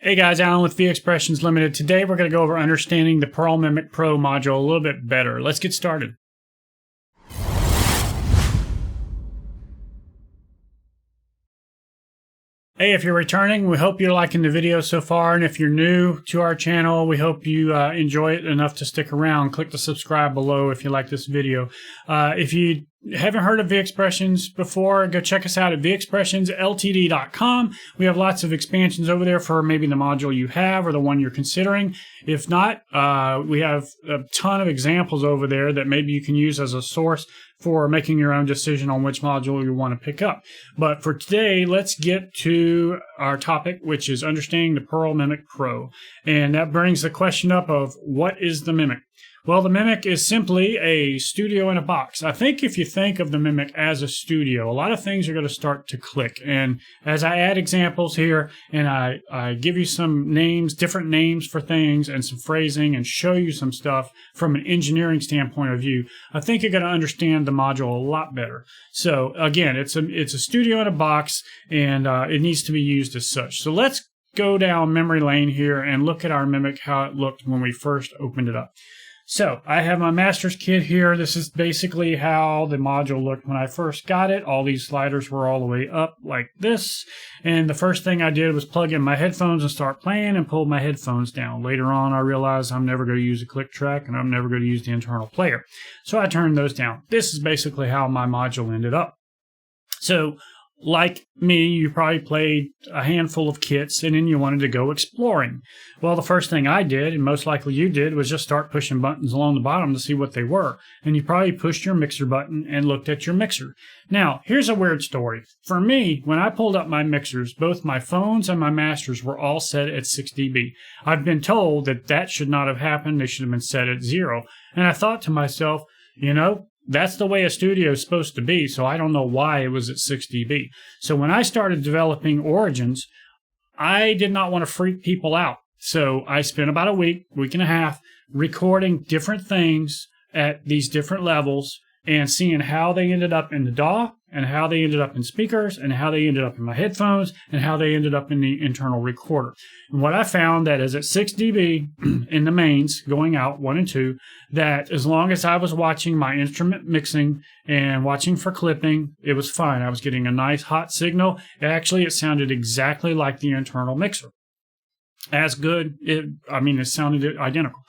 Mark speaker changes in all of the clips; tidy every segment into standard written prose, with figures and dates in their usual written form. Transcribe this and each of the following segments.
Speaker 1: Hey guys, Alan with VExpressions Limited. Today we're going to go over understanding the Pearl Mimic Pro module a little bit better. Let's get started. Hey, if you're returning, we hope you're liking the video so far. And if you're new to our channel, we hope you enjoy it enough to stick around. Click the subscribe below if you like this video. If you haven't heard of VExpressions before, go check us out at VExpressionsLTD.com. We have lots of expansions over there for maybe the module you have or the one you're considering. If not, we have a ton of examples over there that maybe you can use as a source for making your own decision on which module you want to pick up. But for today, let's get to our topic, which is understanding the Pearl Mimic Pro. And that brings the question up of what is the Mimic? Well, the Mimic is simply a studio in a box. I think if you think of the Mimic as a studio, a lot of things are going to start to click. And as I add examples here and I give you some names, different names for things and some phrasing and show you some stuff from an engineering standpoint of view, I think you're going to understand the module a lot better. So again, it's a studio in a box and it needs to be used as such. So let's go down memory lane here and look at our Mimic, how it looked when we first opened it up. So I have my master's kit here. This is basically how the module looked when I first got it. All these sliders were all the way up like this. And the first thing I did was plug in my headphones and start playing and pull my headphones down. Later on, I realized I'm never going to use a click track and I'm never going to use the internal player. So I turned those down. This is basically how my module ended up. So like me, you probably played a handful of kits and then you wanted to go exploring. Well, the first thing I did, and most likely you did, was just start pushing buttons along the bottom to see what they were. And you probably pushed your mixer button and looked at your mixer. Now, here's a weird story. For me, when I pulled up my mixers, both my phones and my masters were all set at 6 dB. I've been told that that should not have happened. They should have been set at 0. And I thought to myself, you know, that's the way a studio is supposed to be, so I don't know why it was at 6 dB. So when I started developing Origins, I did not want to freak people out. So I spent about a week and a half, recording different things at these different levels and seeing how they ended up in the DAW and how they ended up in speakers and how they ended up in my headphones and how they ended up in the internal recorder. And what I found that is at 6 dB in the mains going out 1 and 2, that as long as I was watching my instrument mixing and watching for clipping, it was fine. I was getting a nice hot signal. Actually, it sounded exactly like the internal mixer. As good. It sounded identical.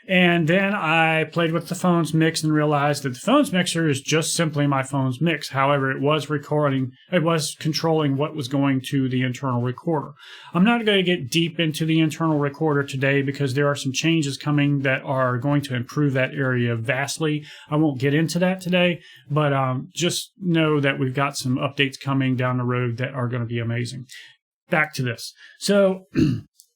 Speaker 1: And then I played with the phone's mix and realized that the phone's mixer is just simply my phone's mix. However, it was controlling what was going to the internal recorder. I'm not going to get deep into the internal recorder today because there are some changes coming that are going to improve that area vastly. I won't get into that today, but just know that we've got some updates coming down the road that are going to be amazing. Back to this. So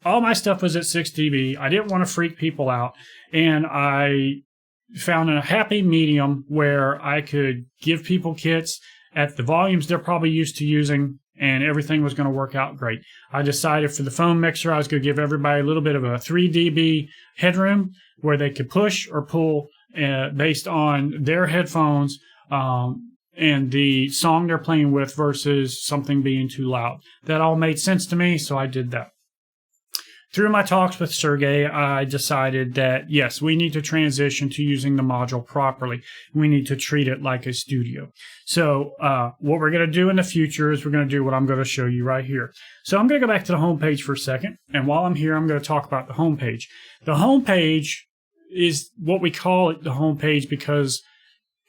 Speaker 1: all my stuff was at 6 dB. I didn't want to freak people out. And I found a happy medium where I could give people kits at the volumes they're probably used to using, and everything was going to work out great. I decided for the phone mixer, I was going to give everybody a little bit of a 3 dB headroom where they could push or pull based on their headphones and the song they're playing with versus something being too loud. That all made sense to me, so I did that. Through my talks with Sergey, I decided that, yes, we need to transition to using the module properly. We need to treat it like a studio. So what we're going to do in the future is we're going to do what I'm going to show you right here. So I'm going to go back to the home page for a second. And while I'm here, I'm going to talk about the home page. The home page is what we call it the home page because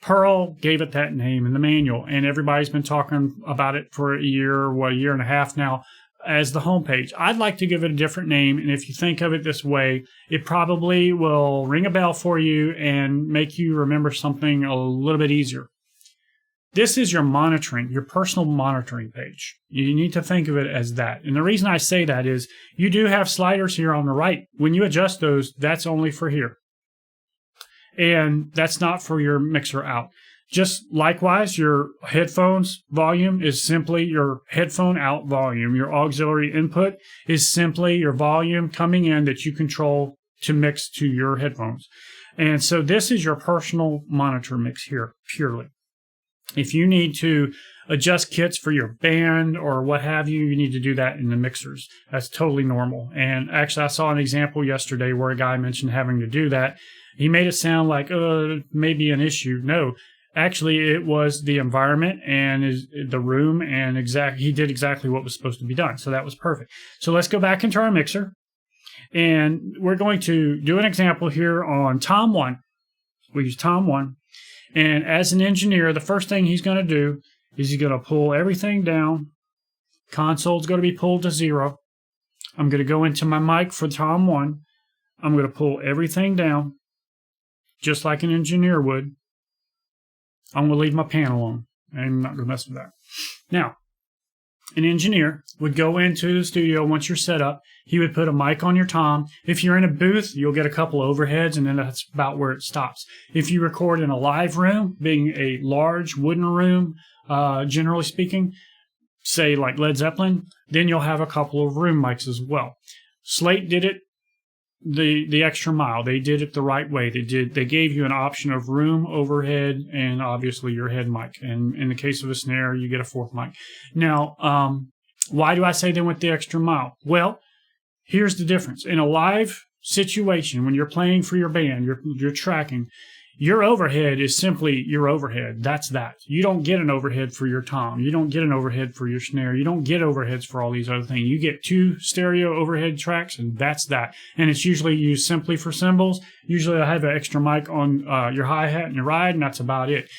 Speaker 1: Pearl gave it that name in the manual. And everybody's been talking about it for a year and a half now as the homepage. I'd like to give it a different name, and if you think of it this way, it probably will ring a bell for you and make you remember something a little bit easier. This is your monitoring, your personal monitoring page. You need to think of it as that. And the reason I say that is you do have sliders here on the right. When you adjust those, that's only for here. And that's not for your mixer out. Just likewise, your headphones volume is simply your headphone out volume. Your auxiliary input is simply your volume coming in that you control to mix to your headphones. And so this is your personal monitor mix here, purely. If you need to adjust kits for your band or what have you, you need to do that in the mixers. That's totally normal. And actually, I saw an example yesterday where a guy mentioned having to do that. He made it sound like, maybe an issue. No, actually, it was the environment and the room, and he did exactly what was supposed to be done. So that was perfect. So let's go back into our mixer, and we're going to do an example here on Tom 1. We use Tom 1. And as an engineer, the first thing he's going to do is he's going to pull everything down. Console's going to be pulled to 0. I'm going to go into my mic for Tom 1. I'm going to pull everything down, just like an engineer would. I'm going to leave my panel on. I'm not going to mess with that. Now, an engineer would go into the studio once you're set up. He would put a mic on your tom. If you're in a booth, you'll get a couple overheads, and then that's about where it stops. If you record in a live room, being a large wooden room, generally speaking, say like Led Zeppelin, then you'll have a couple of room mics as well. Slate did it the extra mile. They did it the right way. They gave you an option of room, overhead, and obviously your head mic. And in the case of a snare, you get a fourth mic. Now, why do I say they went the extra mile? Well, here's the difference. In a live situation, when you're playing for your band, you're tracking, your overhead is simply your overhead. That's that. You don't get an overhead for your tom. You don't get an overhead for your snare. You don't get overheads for all these other things. You get 2 stereo overhead tracks, and that's that. And it's usually used simply for cymbals. Usually I have an extra mic on your hi-hat and your ride, and that's about it.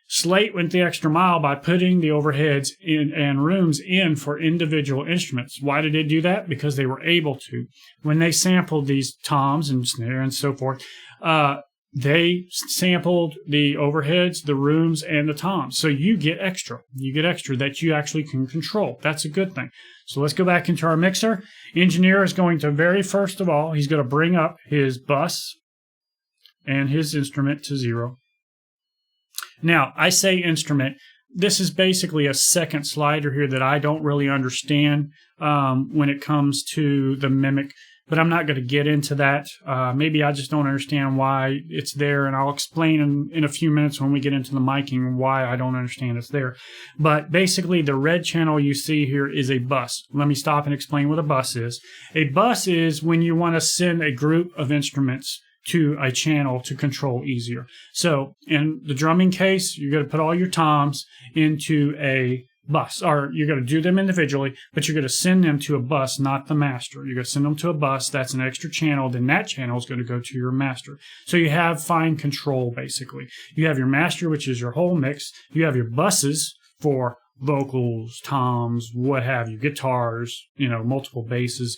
Speaker 1: Slate went the extra mile by putting the overheads in and rooms in for individual instruments. Why did they do that? Because they were able to. When they sampled these toms and snare and so forth, they sampled the overheads, the rooms, and the toms. So you get extra. You get extra that you actually can control. That's a good thing. So let's go back into our mixer. Engineer is going to very first of all, he's going to bring up his bus and his instrument to 0. Now, I say instrument. This is basically a second slider here that I don't really understand when it comes to the mimic. But I'm not going to get into that. Maybe I just don't understand why it's there, and I'll explain in a few minutes when we get into the miking why I don't understand it's there. But basically, the red channel you see here is a bus. Let me stop and explain what a bus is. A bus is when you want to send a group of instruments to a channel to control easier. So in the drumming case, you're going to put all your toms into a bus, or you're going to do them individually, but you're going to send them to a bus, not the master. You're going to send them to a bus. That's an extra channel. Then that channel is going to go to your master. So you have fine control, basically. You have your master, which is your whole mix. You have your buses for vocals, toms, what have you, guitars, multiple basses.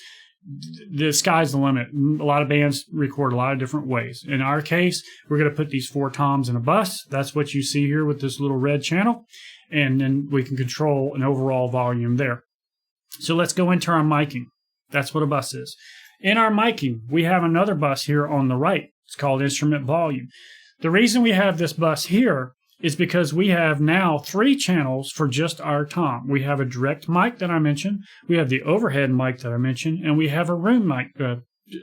Speaker 1: The sky's the limit. A lot of bands record a lot of different ways. In our case, we're going to put these 4 toms in a bus. That's what you see here with this little red channel. And then we can control an overall volume there. So let's go into our miking. That's what a bus is. In our miking, we have another bus here on the right. It's called instrument volume. The reason we have this bus here is because we have now 3 channels for just our tom. We have a direct mic that I mentioned. We have the overhead mic that I mentioned. And we have a room mic.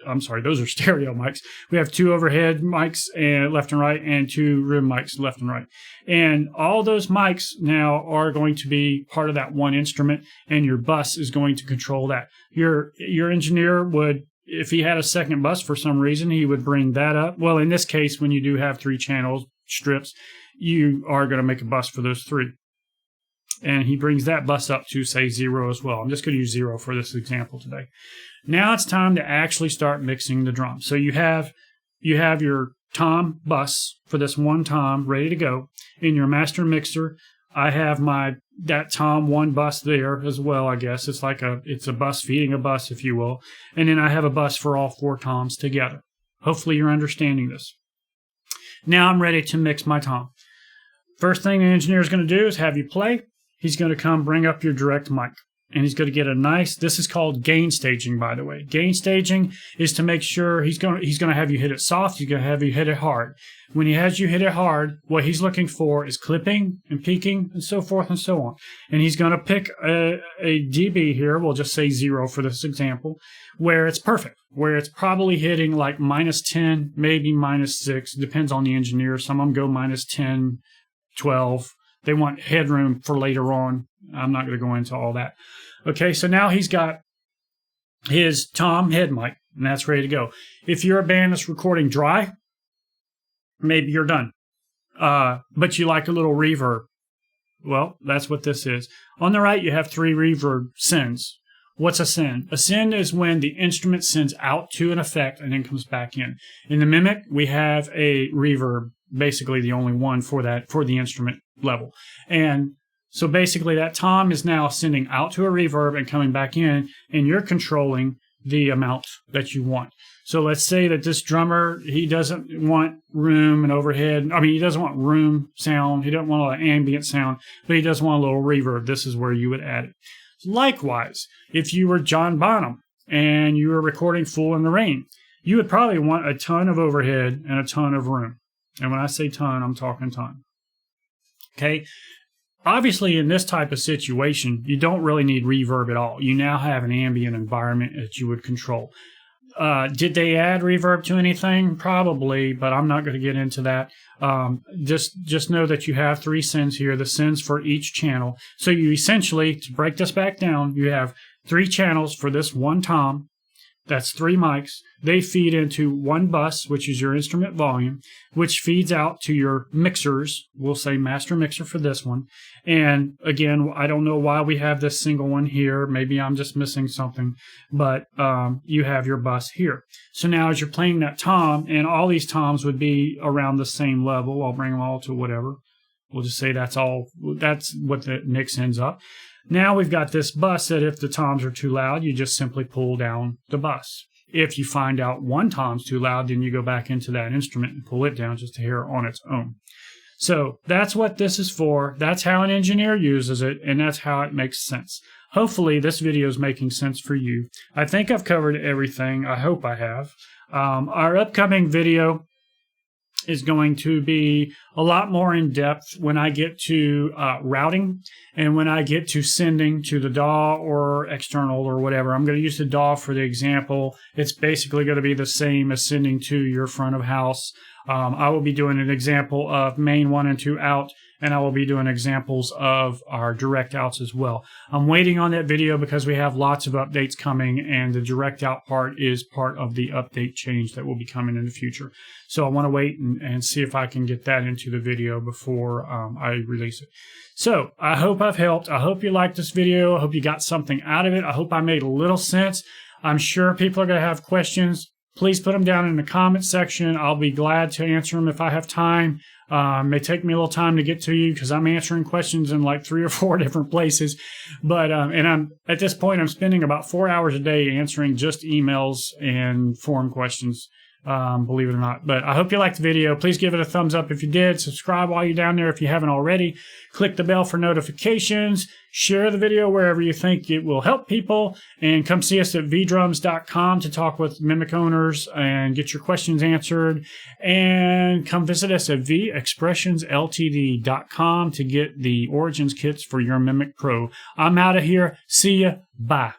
Speaker 1: I'm sorry, those are stereo mics. We have 2 overhead mics left and right, and 2 room mics left and right. And all those mics now are going to be part of that one instrument, and your bus is going to control that. Your engineer would, if he had a second bus for some reason, he would bring that up. Well, in this case, when you do have 3 channels, strips, you are going to make a bus for those 3. And he brings that bus up to, say, 0 as well. I'm just going to use 0 for this example today. Now it's time to actually start mixing the drums. So you have your tom bus for this one tom ready to go. In your master mixer, I have that tom 1 bus there as well, I guess. It's a bus feeding a bus, if you will. And then I have a bus for all 4 toms together. Hopefully you're understanding this. Now I'm ready to mix my tom. First thing the engineer is going to do is have you play. He's going to come bring up your direct mic. And he's going to get a nice, this is called gain staging, by the way. Gain staging is to make sure he's going to have you hit it soft. He's going to have you hit it hard. When he has you hit it hard, what he's looking for is clipping and peaking and so forth and so on. And he's going to pick a dB here. We'll just say 0 for this example, where it's perfect, where it's probably hitting like -10, maybe -6. Depends on the engineer. Some of them go -10, 12. They want headroom for later on. I'm not going to go into all that. Okay, so now he's got his tom head mic, and that's ready to go. If you're a band that's recording dry, maybe you're done. But you like a little reverb. Well, that's what this is. On the right, you have 3 reverb sends. What's a send? A send is when the instrument sends out to an effect and then comes back in. In the Mimic, we have a reverb, basically the only one for that, for the instrument level. And so basically that tom is now sending out to a reverb and coming back in, and you're controlling the amount that you want. So let's say that this drummer, he doesn't want room and overhead. I mean, he doesn't want room sound. He doesn't want a lot of ambient sound, but he does want a little reverb. This is where you would add it. Likewise, if you were John Bonham and you were recording Fool in the Rain, you would probably want a ton of overhead and a ton of room. And when I say ton, I'm talking ton. Okay. Obviously, in this type of situation, you don't really need reverb at all. You now have an ambient environment that you would control. Did they add reverb to anything? Probably, but I'm not going to get into that. Just know that you have 3 sends here, the sends for each channel. So you essentially, to break this back down, you have 3 channels for this one tom. That's 3 mics. They feed into one bus, which is your instrument volume, which feeds out to your mixers. We'll say master mixer for this one. And again, I don't know why we have this single one here. Maybe I'm just missing something, but you have your bus here. So now as you're playing that tom, and all these toms would be around the same level. I'll bring them all to whatever. We'll just say that's all. That's what the mix ends up. Now we've got this bus that if the toms are too loud, you just simply pull down the bus. If you find out one tom's too loud, then you go back into that instrument and pull it down just to hear it on its own. So that's what this is for. That's how an engineer uses it, and that's how it makes sense. Hopefully this video is making sense for you. I think I've covered everything. I hope I have. Our upcoming video is going to be a lot more in depth when I get to routing and when I get to sending to the DAW or external or whatever. I'm going to use the DAW for the example. It's basically going to be the same as sending to your front of house. I will be doing an example of main 1 and 2 out, and I will be doing examples of our direct outs as well. I'm waiting on that video because we have lots of updates coming, and the direct out part is part of the update change that will be coming in the future. So I want to wait and see if I can get that into the video before I release it. So I hope I've helped. I hope you liked this video. I hope you got something out of it. I hope I made a little sense. I'm sure people are going to have questions. Please put them down in the comment section. I'll be glad to answer them if I have time. It may take me a little time to get to you because I'm answering questions in like 3 or 4 different places. But and I'm at this point, I'm spending about 4 hours a day answering just emails and forum questions, believe it or not. But I hope you liked the video. Please give it a thumbs up if you did. Subscribe while you're down there if you haven't already. Click the bell for notifications. Share the video wherever you think it will help people. And come see us at vdrums.com to talk with Mimic owners and get your questions answered. And come visit us at vexpressionsltd.com to get the Origins kits for your Mimic Pro. I'm out of here. See ya. Bye.